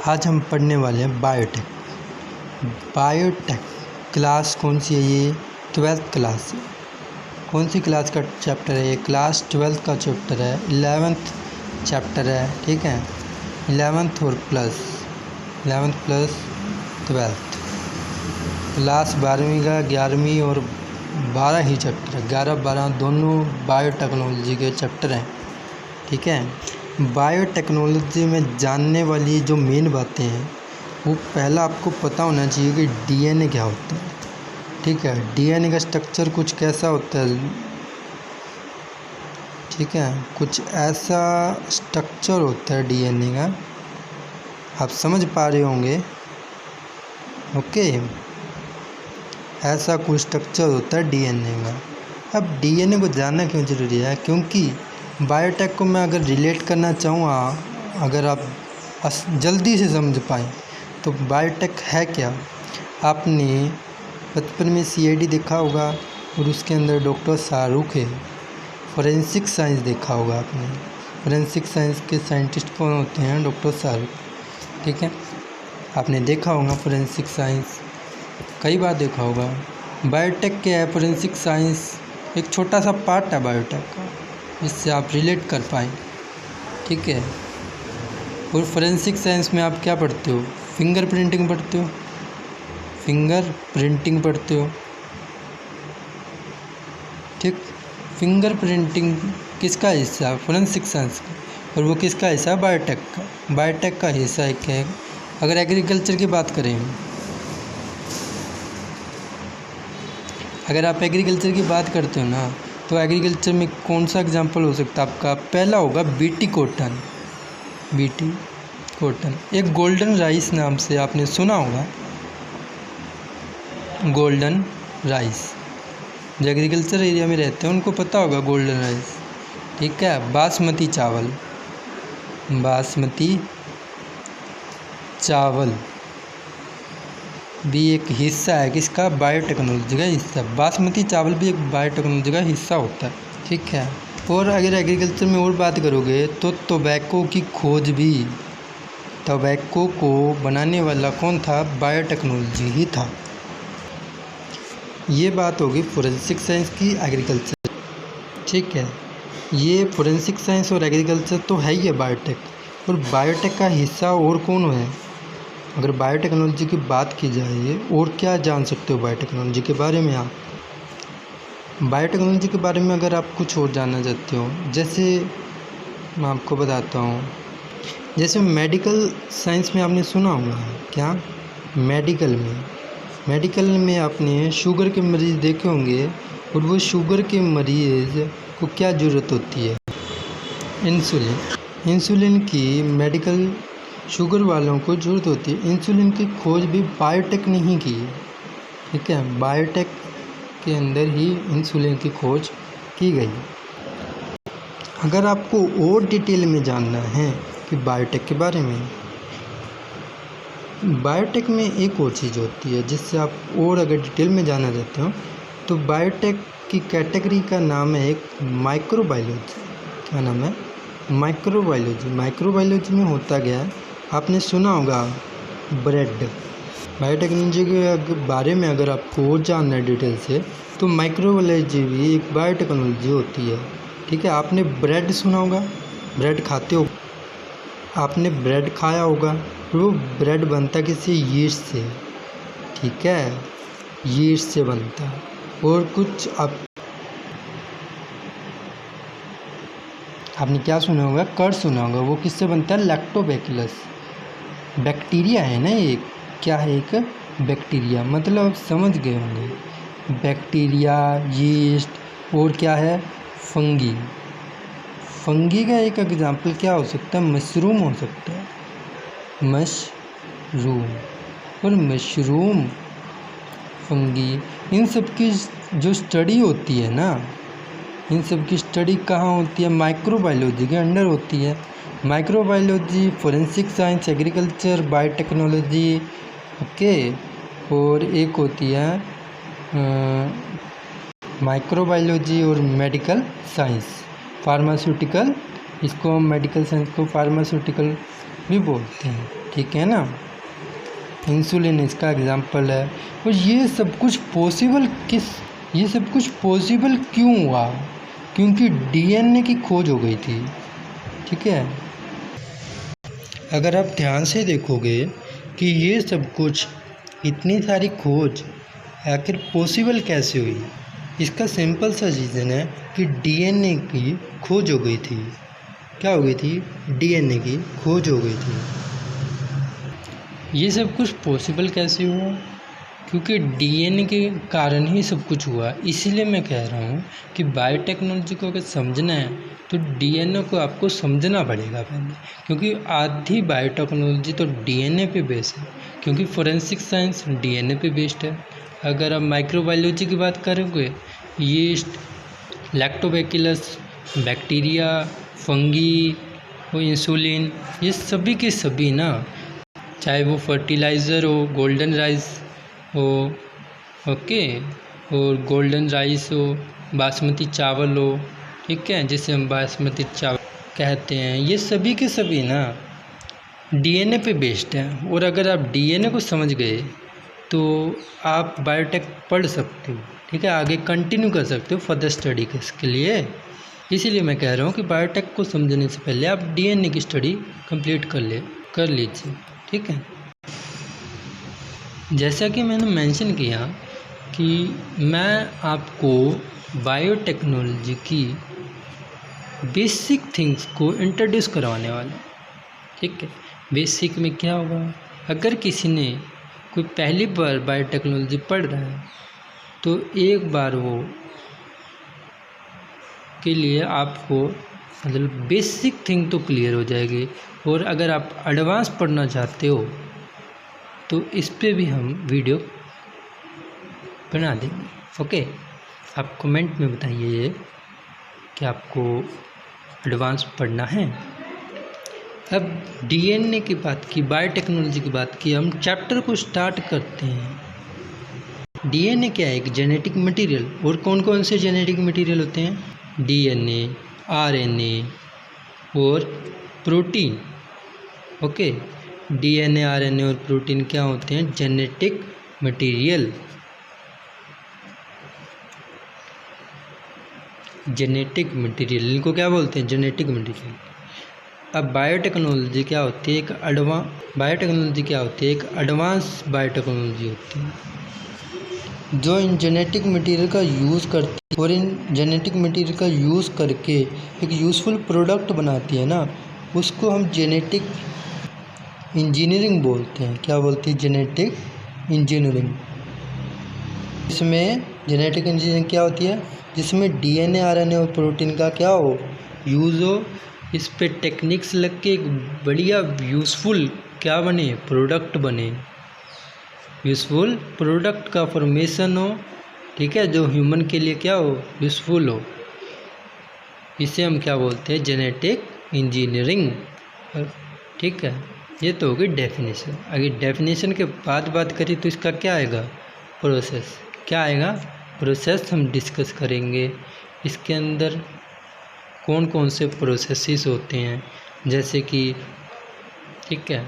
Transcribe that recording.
आज हम पढ़ने वाले हैं बायोटेक। बायोटेक क्लास कौन सी है? ये 12th क्लास है। कौन सी क्लास का चैप्टर है? ये क्लास 12th का चैप्टर है, 11th चैप्टर है। ठीक है, 11th और plus 11th plus 12th class 12वीं का 11वीं और 12 ही चैप्टर है। 11-12 दोनों बायोटेक्नोलॉजी के चैप्टर हैं। ठीक है, बायोटेक्नोलॉजी में जानने वाली जो मेन बातें हैं वो पहला आपको पता होना चाहिए कि डीएनए क्या होता है। ठीक है, डीएनए का स्ट्रक्चर कुछ कैसा होता है। ठीक है, कुछ ऐसा स्ट्रक्चर होता है डीएनए का, आप समझ पा रहे होंगे। ओके, ऐसा कुछ स्ट्रक्चर होता है डीएनए का। अब डीएनए को जानना क्यों ज़रूरी है? क्योंकि बायोटेक को मैं अगर रिलेट करना चाहूँगा, अगर आप जल्दी से समझ पाएँ तो बायोटेक है क्या। आपने बचपन में सीआईडी देखा होगा और उसके अंदर डॉक्टर शाहरुख है। फॉरेंसिक साइंस देखा होगा आपने। फॉरेंसिक साइंस के साइंटिस्ट कौन होते हैं? डॉक्टर शाहरुख। ठीक है, आपने देखा होगा फॉरेंसिक साइंस, कई बार देखा होगा। बायोटेक क्या है? फॉरेंसिक साइंस एक छोटा सा पार्ट है बायोटेक का, जिससे आप रिलेट कर पाएँ। ठीक है, और फॉरेंसिक साइंस में आप क्या पढ़ते हो? फिंगर प्रिंटिंग पढ़ते हो। फिंगर प्रिंटिंग पढ़ते हो। ठीक, फिंगर प्रिंटिंग किसका हिस्सा है? फॉरेंसिक साइंस का। और वो किसका हिस्सा है? बायोटेक का। बायोटेक का हिस्सा है क्या? अगर एग्रीकल्चर की बात करें, अगर आप एग्रीकल्चर की बात करते हो ना, तो एग्रीकल्चर में कौन सा एग्जांपल हो सकता है आपका? पहला होगा बीटी कॉटन। बीटी कॉटन एक गोल्डन राइस नाम से आपने सुना होगा। गोल्डन राइस, जो एग्रीकल्चर एरिया में रहते हैं उनको पता होगा गोल्डन राइस। ठीक है, बासमती चावल। बासमती चावल भी एक हिस्सा है किसका? बायोटेक्नोलॉजी का हिस्सा। बासमती चावल भी एक बायोटेक्नोलॉजी का हिस्सा होता है। ठीक है, और अगर एग्रीकल्चर में और बात करोगे तो टोबैको की खोज भी, टोबैको को बनाने वाला कौन था? बायोटेक्नोलॉजी ही था। ये बात होगी फॉरेंसिक साइंस की, एग्रीकल्चर। ठीक है, ये फॉरेंसिक साइंस और एग्रीकल्चर तो है ही है बायोटेक। और बायोटेक का हिस्सा और कौन है? अगर बायोटेक्नोलॉजी की बात की जाए, और क्या जान सकते हो बायोटेक्नोलॉजी के बारे में आप? बायोटेक्नोलॉजी के बारे में अगर आप कुछ और जानना चाहते हो, जैसे मैं आपको बताता हूँ, जैसे मेडिकल साइंस में आपने सुना होगा क्या? मेडिकल में आपने शुगर के मरीज़ देखे होंगे, और वो शुगर के मरीज़ को क्या ज़रूरत होती है? इंसुलिन की मेडिकल शुगर वालों को ज़रूरत होती है। इंसुलिन की खोज भी बायोटेक ने ही की है। ठीक है, बायोटेक के अंदर ही इंसुलिन की खोज की गई। अगर आपको और डिटेल में जानना है कि बायोटेक के बारे में, बायोटेक में एक और चीज़ होती है जिससे आप और अगर डिटेल में जानना चाहते हो, तो बायोटेक की कैटेगरी का नाम है एक माइक्रोबायोलॉजी। क्या नाम है? माइक्रोबायोलॉजी। माइक्रोबायोलॉजी में होता क्या है? आपने सुना होगा ब्रेड। बायोटेक्नोलॉजी के बारे में अगर आपको और जानना है डिटेल से, तो माइक्रोबायोलॉजी भी एक बायोटेक्नोलॉजी होती है। ठीक है, आपने ब्रेड सुना होगा, ब्रेड खाते हो, आपने ब्रेड खाया होगा। वो ब्रेड बनता किसी यीस्ट से। ठीक है, यीस्ट से बनता है। और कुछ आपने क्या सुना होगा? कर्ड सुना होगा। वो किससे बनता है? लैक्टोबैसिलस। बैक्टीरिया है ना ये। क्या है? एक बैक्टीरिया। मतलब आप समझ गए होंगे, बैक्टीरिया, यीस्ट, और क्या है? फंगी। फंगी का एक एग्जांपल क्या हो सकता है? मशरूम हो सकता है। मशरूम और मशरूम, फंगी, इन सब की जो स्टडी होती है ना, इन सब की स्टडी कहाँ होती है? माइक्रोबायोलॉजी के अंडर होती है। Microbiology, forensic science, agriculture, biotechnology. Okay, और एक होती है माइक्रोबायोलॉजी और मेडिकल साइंस, फार्मास्यूटिकल। इसको हम मेडिकल साइंस को फार्मास्यूटिकल भी बोलते हैं। ठीक है ना। इंसुलिन इसका एग्जाम्पल है। और ये सब कुछ पॉसिबल क्यों हुआ? क्योंकि डीएनए की खोज हो गई थी। ठीक है, अगर आप ध्यान से देखोगे कि ये सब कुछ, इतनी सारी खोज आखिर पॉसिबल कैसे हुई, इसका सिंपल सा रीज़न है कि डीएनए की खोज हो गई थी। क्या हो गई थी? डीएनए की खोज हो गई थी। ये सब कुछ पॉसिबल कैसे हुआ? क्योंकि डीएनए के कारण ही सब कुछ हुआ। इसीलिए मैं कह रहा हूँ कि बायोटेक्नोलॉजी को अगर समझना है तो डीएनए को आपको समझना पड़ेगा पहले, क्योंकि आधी बायोटेक्नोलॉजी तो डीएनए पे बेस्ड है, क्योंकि फोरेंसिक साइंस डीएनए पे बेस्ड है। अगर आप माइक्रोबायोलॉजी की बात करोगे, यीस्ट, लैक्टोबैसिलस, बैक्टीरिया, फंगी और इंसुलिन, ये सभी के सभी ना, चाहे वो फर्टिलाइज़र हो, गोल्डन राइस हो, ओके, और गोल्डन राइस हो, बासमती चावल हो, ठीक है, जिसे हम बासमती चावल कहते हैं, ये सभी के सभी ना डीएनए पे बेस्ड हैं। और अगर आप डीएनए को समझ गए तो आप बायोटेक पढ़ सकते हो, ठीक है, आगे कंटिन्यू कर सकते हो फर्दर स्टडी के लिए। इसीलिए मैं कह रहा हूँ कि बायोटेक को समझने से पहले आप डीएनए की स्टडी कंप्लीट कर लीजिए, ठीक है। जैसा कि मैंने मेंशन किया कि मैं आपको बायोटेक्नोलॉजी की बेसिक थिंग्स को इंट्रोड्यूस करवाने वाला, ठीक है। बेसिक में क्या होगा, अगर किसी ने कोई पहली बार बायोटेक्नोलॉजी पढ़ रहा है तो एक बार वो के लिए आपको मतलब बेसिक थिंग तो क्लियर हो जाएगी। और अगर आप एडवांस पढ़ना चाहते हो तो इस पे भी हम वीडियो बना देंगे, ओके। आप कमेंट में बताइए कि आपको एडवांस पढ़ना है। अब डीएनए की बात की, बायोटेक्नोलॉजी की बात की, हम चैप्टर को स्टार्ट करते हैं। डीएनए क्या है? एक जेनेटिक मटेरियल। और कौन कौन से जेनेटिक मटेरियल होते हैं? डीएनए, आरएनए और प्रोटीन, ओके। डीएनए, आरएनए और प्रोटीन क्या होते हैं? Genetic material. जेनेटिक मटेरियल, इनको क्या बोलते हैं? Genetic material. अब बायोटेक्नोलॉजी क्या होती है? एक एडवांस बायोटेक्नोलॉजी होती है जो इन जेनेटिक मटेरियल का यूज़ करती है और इन जेनेटिक मटेरियल का यूज़ करके एक यूज़फुल प्रोडक्ट बनाती है ना, उसको हम जेनेटिक इंजीनियरिंग बोलते हैं। क्या बोलती है? Genetic engineering. इसमें जेनेटिक इंजीनियरिंग क्या होती है? जिसमें डीएनए, आरएनए और प्रोटीन का क्या हो? यूज़ हो। इस पे टेक्निक्स लग के एक बढ़िया यूज़फुल क्या बने? प्रोडक्ट बने। यूज़फुल प्रोडक्ट का फॉर्मेशन हो, ठीक है, जो ह्यूमन के लिए क्या हो? यूज़फुल हो। इसे हम क्या बोलते हैं? जेनेटिक इंजीनियरिंग, ठीक है। ये तो होगी डेफिनेशन। अगर डेफिनेशन के बाद बात करें तो इसका क्या आएगा? प्रोसेस। क्या आएगा? प्रोसेस हम डिस्कस करेंगे। इसके अंदर कौन कौन से प्रोसेसेस होते हैं, जैसे कि, ठीक है,